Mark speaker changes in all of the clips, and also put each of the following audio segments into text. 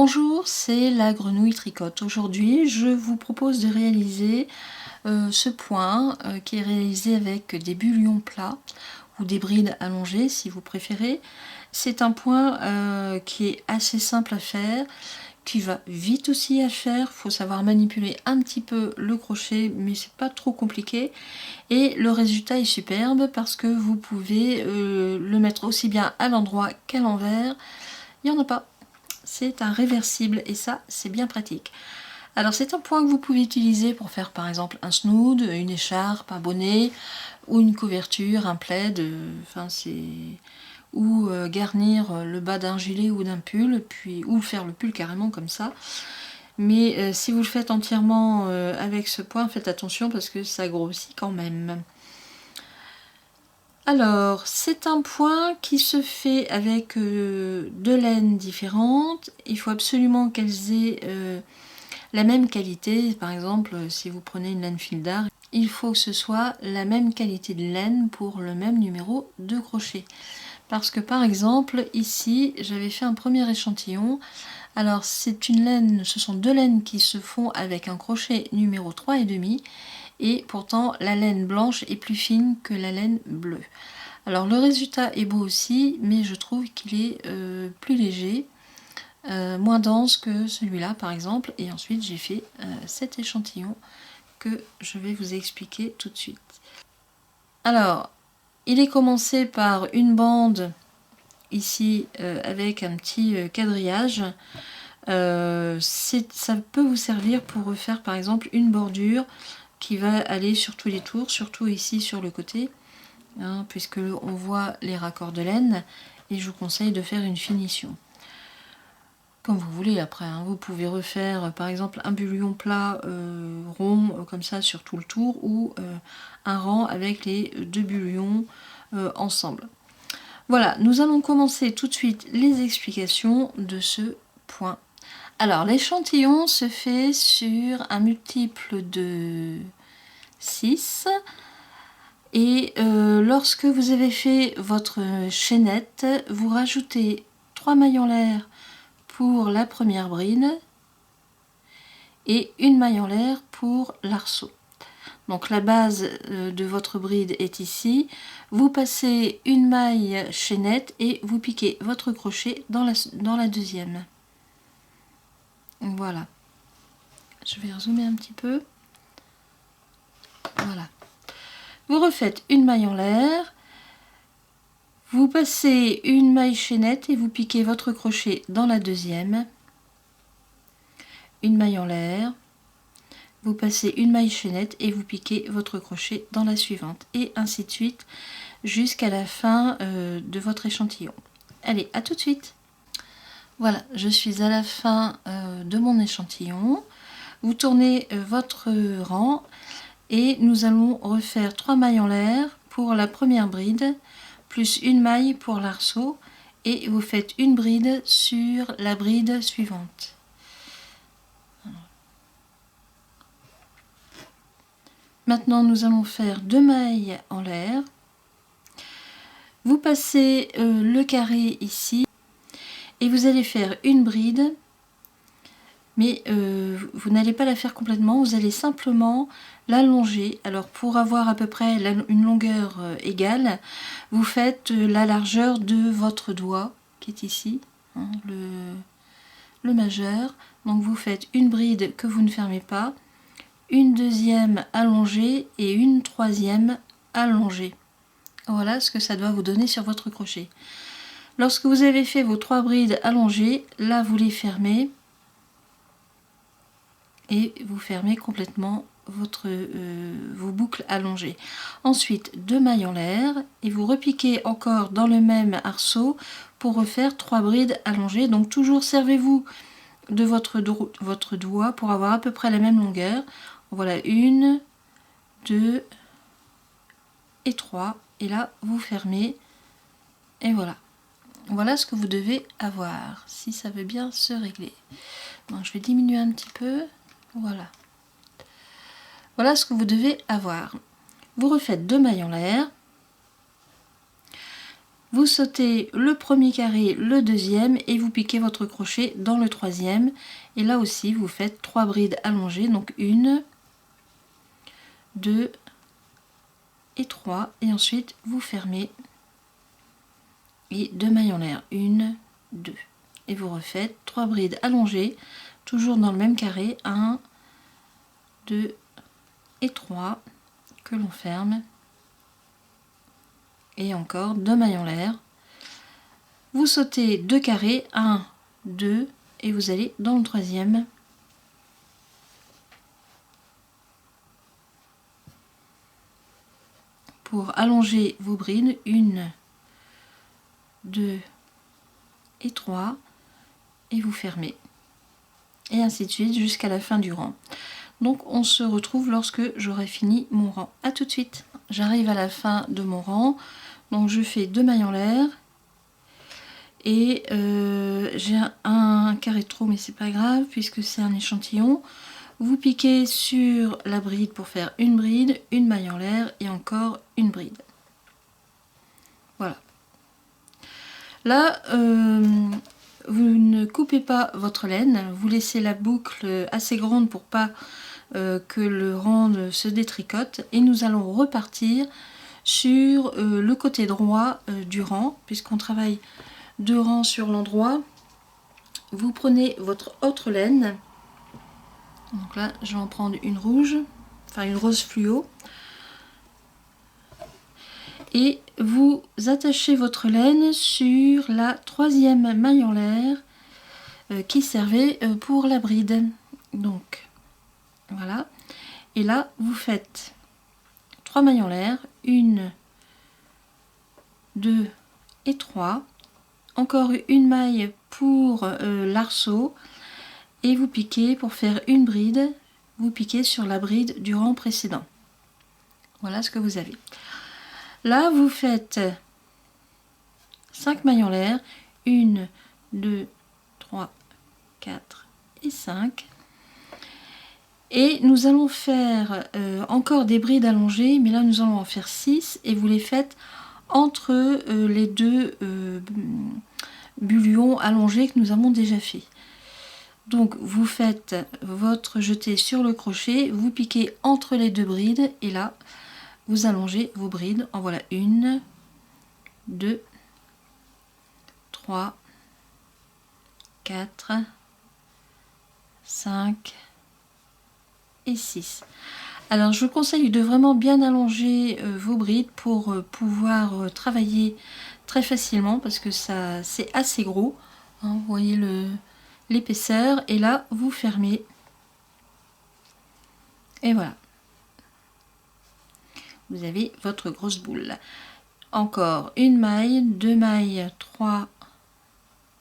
Speaker 1: Bonjour, c'est la grenouille tricote. Aujourd'hui, je vous propose de réaliser ce point qui est réalisé avec des bullions plats ou des brides allongées si vous préférez. C'est un point qui est assez simple à faire, qui va vite aussi à faire. Il faut savoir manipuler un petit peu le crochet, mais c'est pas trop compliqué. Et le résultat est superbe parce que vous pouvez le mettre aussi bien à l'endroit qu'à l'envers. Il n'y en a pas. C'est un réversible et ça c'est bien pratique. Alors c'est un point que vous pouvez utiliser pour faire par exemple un snood, une écharpe, un bonnet ou une couverture, un plaid, ou garnir le bas d'un gilet ou d'un pull, ou faire le pull carrément comme ça. Mais si vous le faites entièrement avec ce point, faites attention parce que ça grossit quand même. Alors, c'est un point qui se fait avec deux laines différentes. Il faut absolument qu'elles aient la même qualité. Par exemple, si vous prenez une laine fil d'art, il faut que ce soit la même qualité de laine pour le même numéro de crochet. Parce que par exemple, ici, j'avais fait un premier échantillon. Alors, c'est une laine, ce sont deux laines qui se font avec un crochet numéro 3,5. Et pourtant la laine blanche est plus fine que la laine bleue. Alors le résultat est beau aussi, mais je trouve qu'il est plus léger, moins dense que celui-là par exemple. Et ensuite j'ai fait cet échantillon que je vais vous expliquer tout de suite. Alors il est commencé par une bande ici avec un petit quadrillage. Ça peut vous servir pour refaire par exemple une bordure qui va aller sur tous les tours, surtout ici sur le côté, hein, puisque on voit les raccords de laine, et je vous conseille de faire une finition. Comme vous voulez après, hein, vous pouvez refaire par exemple un bullion plat rond comme ça sur tout le tour, ou un rang avec les deux bullions ensemble. Voilà, nous allons commencer tout de suite les explications de ce point. Alors l'échantillon se fait sur un multiple de 6 et lorsque vous avez fait votre chaînette, vous rajoutez 3 mailles en l'air pour la première bride et une maille en l'air pour l'arceau. Donc la base de votre bride est ici, vous passez une maille chaînette et vous piquez votre crochet dans la deuxième. Voilà, je vais zoomer un petit peu. Voilà. Vous refaites une maille en l'air, vous passez une maille chaînette et vous piquez votre crochet dans la deuxième. Une maille en l'air, vous passez une maille chaînette et vous piquez votre crochet dans la suivante. Et ainsi de suite jusqu'à la fin de votre échantillon. Allez, à tout de suite. Voilà, je suis à la fin de mon échantillon. Vous tournez votre rang et nous allons refaire 3 mailles en l'air pour la première bride, plus une maille pour l'arceau, et vous faites une bride sur la bride suivante. Maintenant nous allons faire 2 mailles en l'air. Vous passez le carré ici et vous allez faire une bride, mais vous n'allez pas la faire complètement, vous allez simplement l'allonger. Alors pour avoir à peu près une longueur égale, vous faites la largeur de votre doigt qui est ici, hein, le majeur. Donc vous faites une bride que vous ne fermez pas, une deuxième allongée et une troisième allongée. Voilà ce que ça doit vous donner sur votre crochet. Lorsque vous avez fait vos 3 brides allongées, là vous les fermez et vous fermez complètement vos boucles allongées. Ensuite 2 mailles en l'air et vous repiquez encore dans le même arceau pour refaire 3 brides allongées. Donc toujours servez-vous de votre doigt pour avoir à peu près la même longueur. Voilà, 1, 2 et 3, et là vous fermez et voilà. Voilà ce que vous devez avoir, si ça veut bien se régler. Donc je vais diminuer un petit peu, voilà. Voilà ce que vous devez avoir. Vous refaites 2 mailles en l'air. vous sautez le premier carré, le deuxième et vous piquez votre crochet dans le troisième. Et là aussi, vous faites 3 brides allongées, donc 1, 2 et 3. Et ensuite, vous fermez et 2 mailles en l'air, 1, 2. Et vous refaites 3 brides allongées, toujours dans le même carré, 1, 2 et 3 que l'on ferme. Et encore 2 mailles en l'air. Vous sautez 2 carrés, 1, 2 et vous allez dans le troisième. Pour allonger vos brides, 1, 2 et 3 et vous fermez. Et ainsi de suite jusqu'à la fin du rang. Donc on se retrouve lorsque j'aurai fini mon rang. A tout de suite. J'arrive à la fin de mon rang. Donc je fais 2 mailles en l'air. Et j'ai un carré de trop, mais c'est pas grave puisque c'est un échantillon. Vous piquez sur la bride pour faire une bride, une maille en l'air et encore une bride. Voilà. Là, vous ne coupez pas votre laine, vous laissez la boucle assez grande pour pas que le rang se détricote. Et nous allons repartir sur le côté droit du rang, puisqu'on travaille 2 rangs sur l'endroit. Vous prenez votre autre laine. Donc là, je vais en prendre une rouge, enfin une rose fluo. Et vous attachez votre laine sur la troisième maille en l'air qui servait pour la bride. Donc voilà. Et là, vous faites 3 mailles en l'air, 1, 2 et 3. Encore une maille pour l'arceau. Et vous piquez pour faire une bride, vous piquez sur la bride du rang précédent. Voilà ce que vous avez. Là, vous faites 5 mailles en l'air, 1, 2, 3, 4 et 5. Et nous allons faire encore des brides allongées, mais là nous allons en faire 6 et vous les faites entre les deux bullions allongés que nous avons déjà fait. Donc vous faites votre jeté sur le crochet, vous piquez entre les deux brides et là vous allongez vos brides. En voilà 1, 2, 3, 4, 5 et 6. Alors je vous conseille de vraiment bien allonger vos brides pour pouvoir travailler très facilement parce que ça c'est assez gros. Hein, vous voyez l'épaisseur et là vous fermez et voilà, vous avez votre grosse boule. Encore une maille, 2 mailles, 3,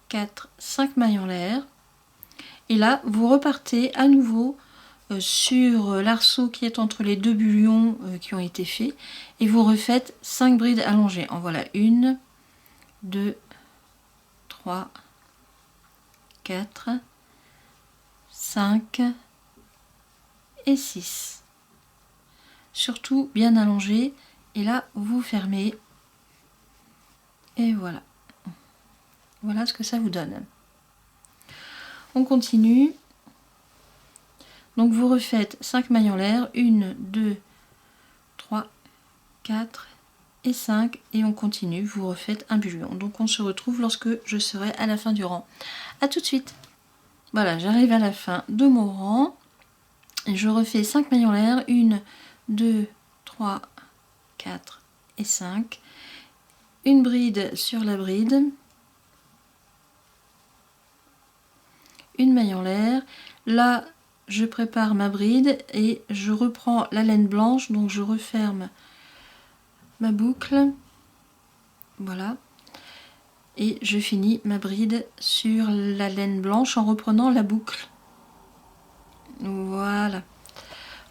Speaker 1: 4, 5 mailles en l'air et là vous repartez à nouveau sur l'arceau qui est entre les deux bullions qui ont été faits et vous refaites 5 brides allongées. En voilà 1, 2, 3, 4, 5 et 6. Surtout bien allongé et là vous fermez et voilà. Voilà ce que ça vous donne. On continue. Donc vous refaites 5 mailles en l'air, 1, 2, 3, 4 et 5 et on continue, vous refaites un bullion. Donc on se retrouve lorsque je serai à la fin du rang. A tout de suite. Voilà, j'arrive à la fin de mon rang. Et je refais 5 mailles en l'air, 1, 2, 3, 4 et 5. Une bride sur la bride. Une maille en l'air. Là, je prépare ma bride et je reprends la laine blanche, donc je referme ma boucle. Voilà. Et je finis ma bride sur la laine blanche en reprenant la boucle. Voilà.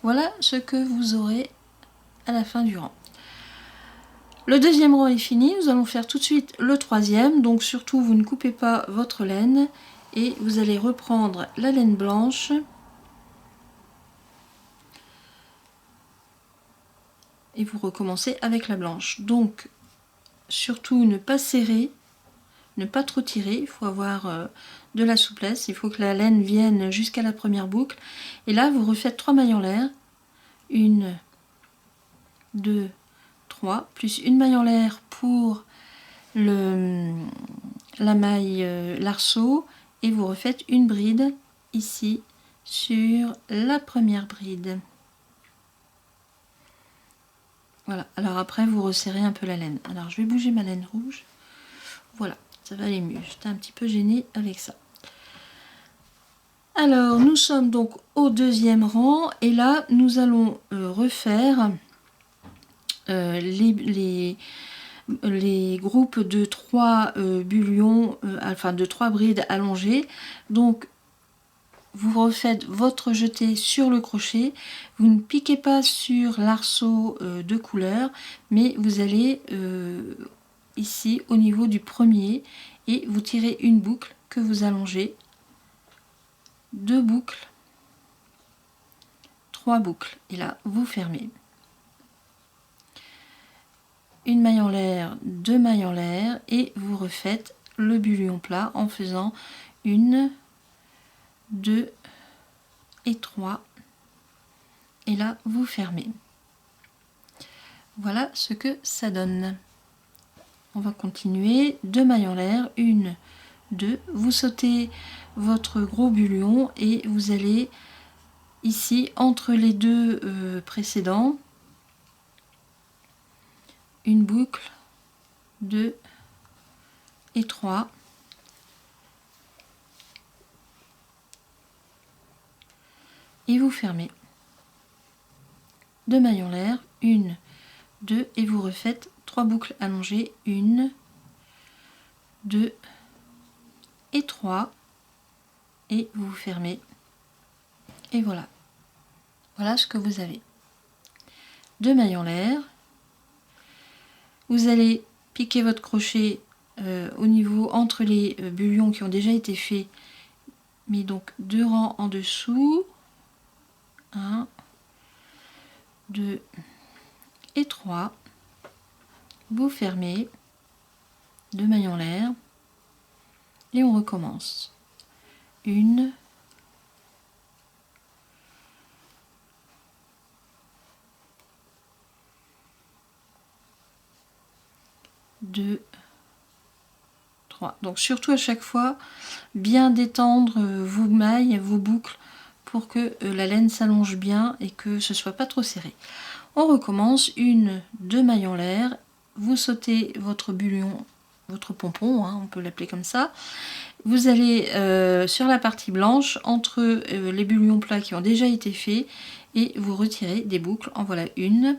Speaker 1: Voilà ce que vous aurez à la fin du rang. Le deuxième rang est fini. Nous allons faire tout de suite le troisième. Donc surtout, vous ne coupez pas votre laine. Et vous allez reprendre la laine blanche. Et vous recommencez avec la blanche. Donc, surtout ne pas serrer, ne pas trop tirer, il faut avoir de la souplesse, il faut que la laine vienne jusqu'à la première boucle. Et là, vous refaites 3 mailles en l'air, 1, 2, 3, plus une maille en l'air pour la maille l'arceau, et vous refaites une bride ici sur la première bride. Voilà, alors après vous resserrez un peu la laine. Alors je vais bouger ma laine rouge. Voilà, ça va aller mieux. J'étais un petit peu gênée avec ça. Alors nous sommes donc au deuxième rang et là nous allons refaire les groupes de 3 bullions, enfin de 3 brides allongées. Donc vous refaites votre jeté sur le crochet, vous ne piquez pas sur l'arceau de couleur, mais vous allez ici au niveau du premier et vous tirez une boucle que vous allongez, 2 boucles, 3 boucles, et là vous fermez. Une maille en l'air, 2 mailles en l'air, et vous refaites le bullion plat en faisant 1, 2 et 3, et là vous fermez. Voilà ce que ça donne. On va continuer, 2 mailles en l'air, 1, 2, vous sautez votre gros bullion et vous allez ici entre les deux précédents, une boucle, 2 et 3. Et vous fermez. 2 mailles en l'air, 1, 2 et vous refaites 3 boucles allongées, 1, 2 et 3 et vous fermez. Et voilà. Voilà ce que vous avez. 2 mailles en l'air. Vous allez piquer votre crochet au niveau entre les bullions qui ont déjà été faits, mais donc 2 rangs en dessous. 1, 2 et 3. Vous fermez, 2 mailles en l'air et on recommence. 1, 2, 3. Donc surtout à chaque fois, bien détendre vos mailles, vos boucles pour que la laine s'allonge bien et que ce soit pas trop serré. On recommence, 1, 2 mailles en l'air, vous sautez votre bullion, votre pompon, hein, on peut l'appeler comme ça. Vous allez sur la partie blanche entre les bullions plats qui ont déjà été faits et vous retirez des boucles. En voilà 1,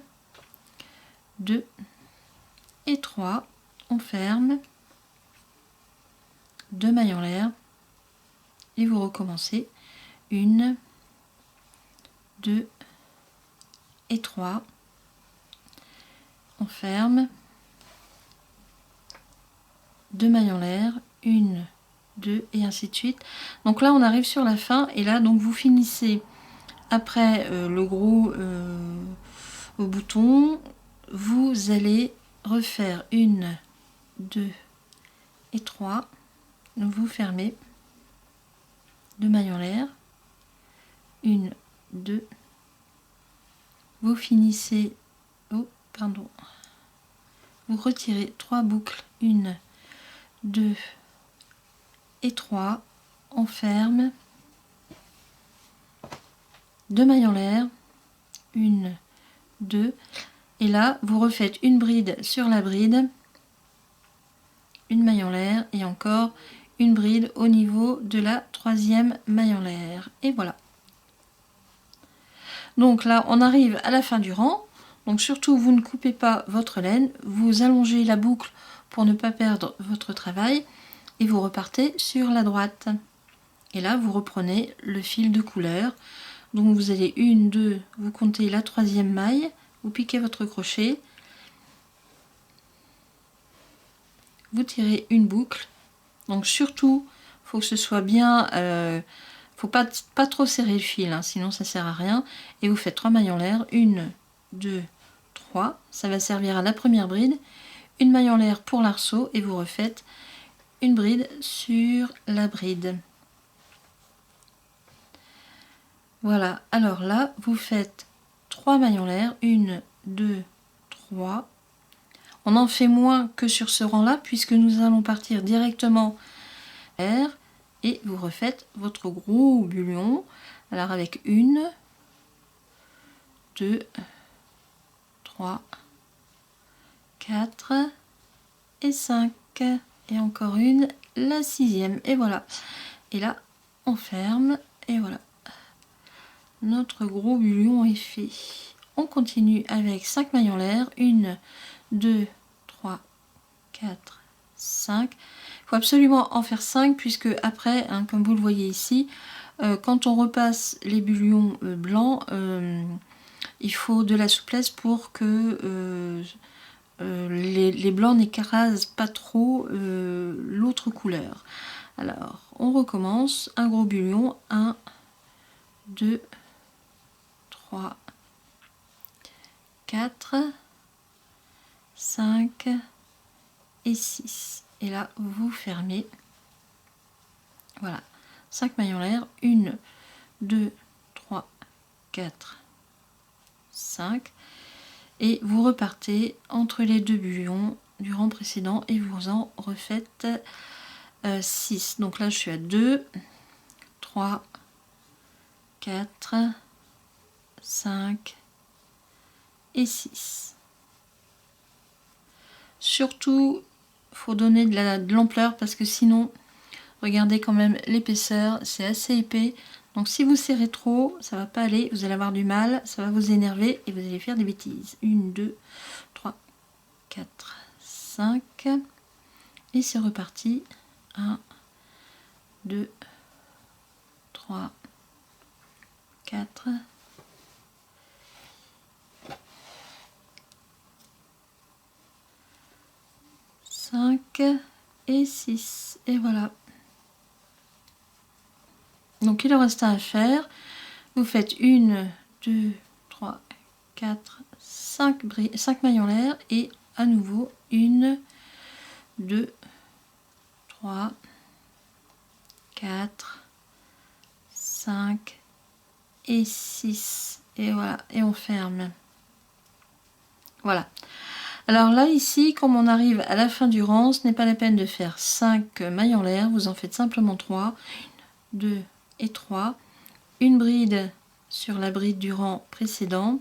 Speaker 1: 2 et 3. On ferme, 2 mailles en l'air et vous recommencez 1, 2 et 3. On ferme, 2 mailles en l'air, 1, 2 et ainsi de suite. Donc là on arrive sur la fin et là donc vous finissez après le gros bouton, vous allez refaire 1, 2 et 3. Donc vous fermez, 2 mailles en l'air, 1, 2, vous finissez, vous retirez 3 boucles, 1, 2 et 3, on ferme, 2 mailles en l'air, 1, 2, et là vous refaites une bride sur la bride, une maille en l'air et encore une bride au niveau de la 3e maille en l'air, et voilà. Donc là on arrive à la fin du rang, donc surtout vous ne coupez pas votre laine, vous allongez la boucle pour ne pas perdre votre travail et vous repartez sur la droite. Et là vous reprenez le fil de couleur, donc vous allez 1, 2, vous comptez la 3e maille, vous piquez votre crochet, vous tirez une boucle, donc surtout il faut que ce soit bien, faut pas trop serrer le fil, hein, sinon ça sert à rien, et vous faites 3 mailles en l'air, 1, 2, 3, ça va servir à la première bride, une maille en l'air pour l'arceau et vous refaites une bride sur la bride. Voilà, alors là vous faites 3 mailles en l'air, 1, 2, 3. On en fait moins que sur ce rang là puisque nous allons partir directement vers et vous refaites votre gros bullion. Alors avec 1, 2, 3, 4 et 5 et encore une, la 6e, et voilà. Et là on ferme et voilà, notre gros bullion est fait. On continue avec 5 mailles en l'air, 1, 2, 3, 4, 5. Il faut absolument en faire 5 puisque après, hein, comme vous le voyez ici, quand on repasse les bullions blancs, il faut de la souplesse pour que les blancs n'écrasent pas trop l'autre couleur. Alors, on recommence, un gros bullion, 1, 2, 3, 4, 5 et 6. Et là, vous fermez. Voilà, 5 mailles en l'air, 1, 2, 3, 4, 5. Et vous repartez entre les deux bullions du rang précédent et vous en refaites 6. Donc là, je suis à 2, 3, 4, 5 et 6. Surtout, il faut donner de l'ampleur parce que sinon, regardez quand même l'épaisseur, c'est assez épais. Donc si vous serrez trop, ça va pas aller, vous allez avoir du mal, ça va vous énerver et vous allez faire des bêtises. 1, 2, 3, 4, 5. Et c'est reparti. 1, 2, 3, 4, 5 et 6. Et voilà. Donc il en reste un à faire. Vous faites 1, 2, 3, 4, 5 mailles en l'air et à nouveau 1, 2, 3, 4, 5 et 6. Et voilà, et on ferme. Voilà. Alors là, ici, comme on arrive à la fin du rang, ce n'est pas la peine de faire 5 mailles en l'air, vous en faites simplement 3. 1, 2 et 3. Une bride sur la bride du rang précédent.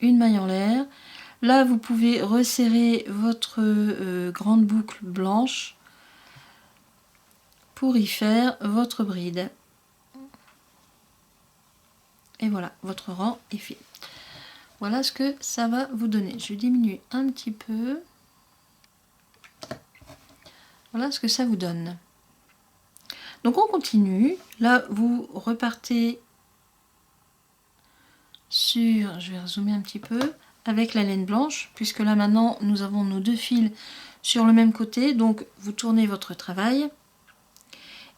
Speaker 1: Une maille en l'air. Là, vous pouvez resserrer votre grande boucle blanche pour y faire votre bride. Et voilà, votre rang est fait. Voilà ce que ça va vous donner. Je vais diminuer un petit peu. Voilà ce que ça vous donne. Donc on continue. Là, vous repartez sur, je vais zoomer un petit peu, avec la laine blanche, puisque là maintenant nous avons nos deux fils sur le même côté. Donc vous tournez votre travail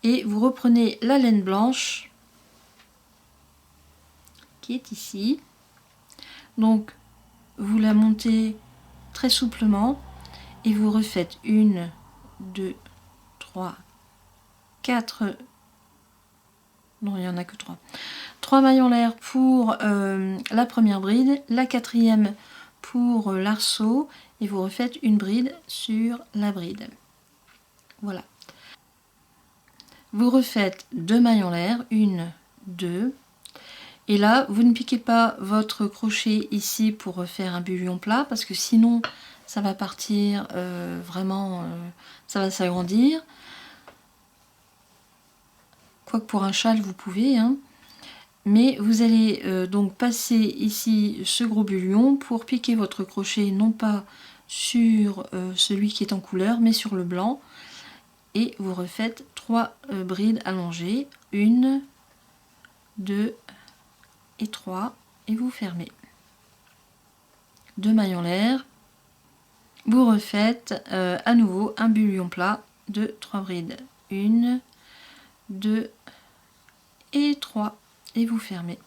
Speaker 1: et vous reprenez la laine blanche qui est ici. Donc vous la montez très souplement et vous refaites 1, 2, 3, 4, non il n'y en a que 3. 3 mailles en l'air pour la première bride, la quatrième pour l'arceau et vous refaites une bride sur la bride. Voilà. Vous refaites 2 mailles en l'air, 1, 2. Et là, vous ne piquez pas votre crochet ici pour refaire un bullion plat parce que sinon ça va partir vraiment, ça va s'agrandir. Quoique pour un châle vous pouvez, hein. Mais vous allez donc passer ici ce gros bullion pour piquer votre crochet non pas sur celui qui est en couleur mais sur le blanc et vous refaites 3 brides allongées, 1, 2 et 3 et vous fermez. 2 mailles en l'air, vous refaites à nouveau un bullion plat de 3 brides, 1, 2 et 3 et vous fermez.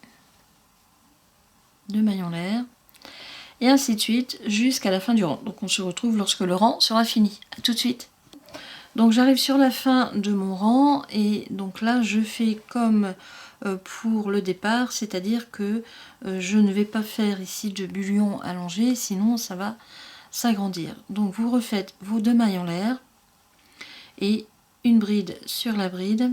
Speaker 1: 2 maillons l'air, et ainsi de suite jusqu'à la fin du rang. Donc on se retrouve lorsque le rang sera fini. A tout de suite. Donc j'arrive sur la fin de mon rang et donc là je fais comme pour le départ, c'est-à-dire que je ne vais pas faire ici de bullion allongé, sinon ça va s'agrandir. Donc vous refaites vos 2 mailles en l'air et une bride sur la bride,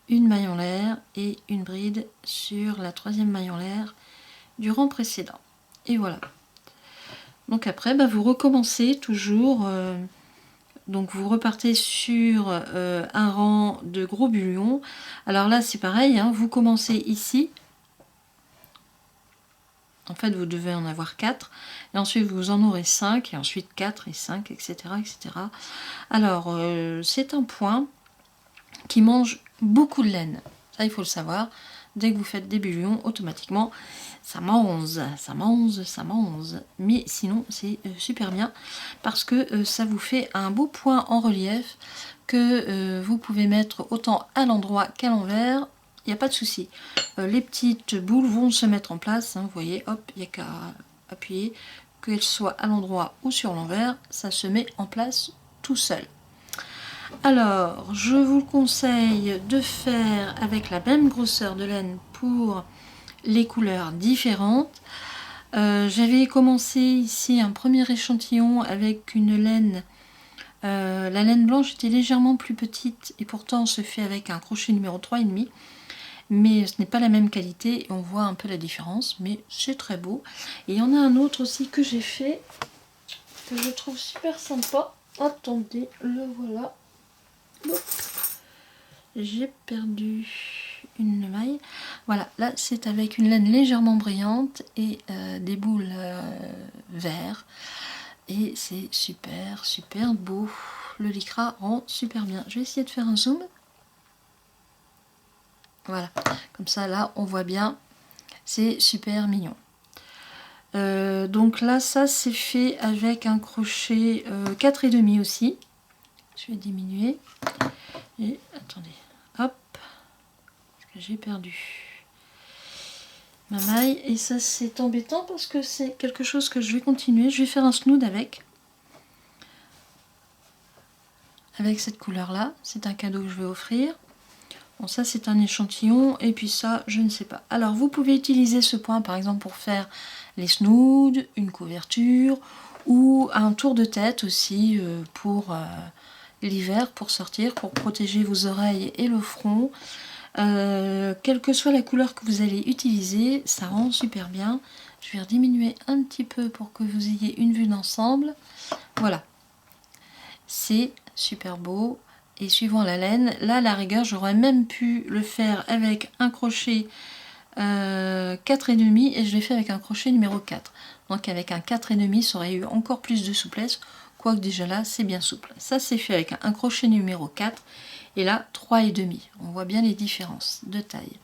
Speaker 1: une maille en l'air et une bride sur la 3e maille en l'air du rang précédent. Et voilà. Donc après, vous recommencez toujours, donc vous repartez sur un rang de gros bullions. Alors là, c'est pareil, hein, vous commencez ici. En fait, vous devez en avoir 4. Et ensuite, vous en aurez 5. Et ensuite 4 et 5, etc. etc. Alors, c'est un point qui mange beaucoup de laine. Ça, il faut le savoir. Dès que vous faites des bullions, automatiquement, ça mange. Mais sinon, c'est super bien parce que ça vous fait un beau point en relief que vous pouvez mettre autant à l'endroit qu'à l'envers. Il n'y a pas de souci. Les petites boules vont se mettre en place. Hein, vous voyez, hop, il n'y a qu'à appuyer. Qu'elles soient à l'endroit ou sur l'envers, ça se met en place tout seul. Alors, je vous conseille de faire avec la même grosseur de laine pour les couleurs différentes. J'avais commencé ici un premier échantillon avec une laine. La laine blanche était légèrement plus petite et pourtant on se fait avec un crochet numéro 3,5. Mais ce n'est pas la même qualité, on voit un peu la différence, mais c'est très beau. Et il y en a un autre aussi que j'ai fait, que je trouve super sympa. Attendez, le voilà. J'ai perdu une maille. Voilà, là c'est avec une laine légèrement brillante et des boules vert. Et c'est super, super beau. Le lycra rend super bien. Je vais essayer de faire un zoom. Voilà, comme ça là on voit bien. C'est super mignon. Donc là ça c'est fait avec un crochet 4,5 aussi. Je vais diminuer. Et attendez, hop, parce que j'ai perdu ma maille. Et ça c'est embêtant parce que c'est quelque chose que je vais continuer. Je vais faire un snood avec cette couleur là. C'est un cadeau que je vais offrir. Bon, ça c'est un échantillon et puis ça je ne sais pas. Alors vous pouvez utiliser ce point par exemple pour faire les snoods, une couverture ou un tour de tête aussi pour l'hiver, pour sortir, pour protéger vos oreilles et le front. Quelle que soit la couleur que vous allez utiliser, ça rend super bien. Je vais diminuer un petit peu pour que vous ayez une vue d'ensemble. Voilà, c'est super beau. Et suivant la laine, là à la rigueur j'aurais même pu le faire avec un crochet 4,5 et je l'ai fait avec un crochet numéro 4. Donc avec un 4,5 ça aurait eu encore plus de souplesse, quoique déjà là c'est bien souple. Ça c'est fait avec un crochet numéro 4 et là 3,5. On voit bien les différences de taille.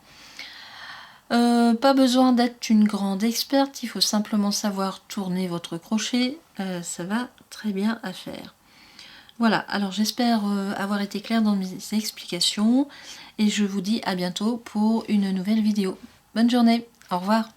Speaker 1: Pas besoin d'être une grande experte, il faut simplement savoir tourner votre crochet, ça va très bien à faire. Voilà, alors j'espère avoir été claire dans mes explications et je vous dis à bientôt pour une nouvelle vidéo. Bonne journée, au revoir.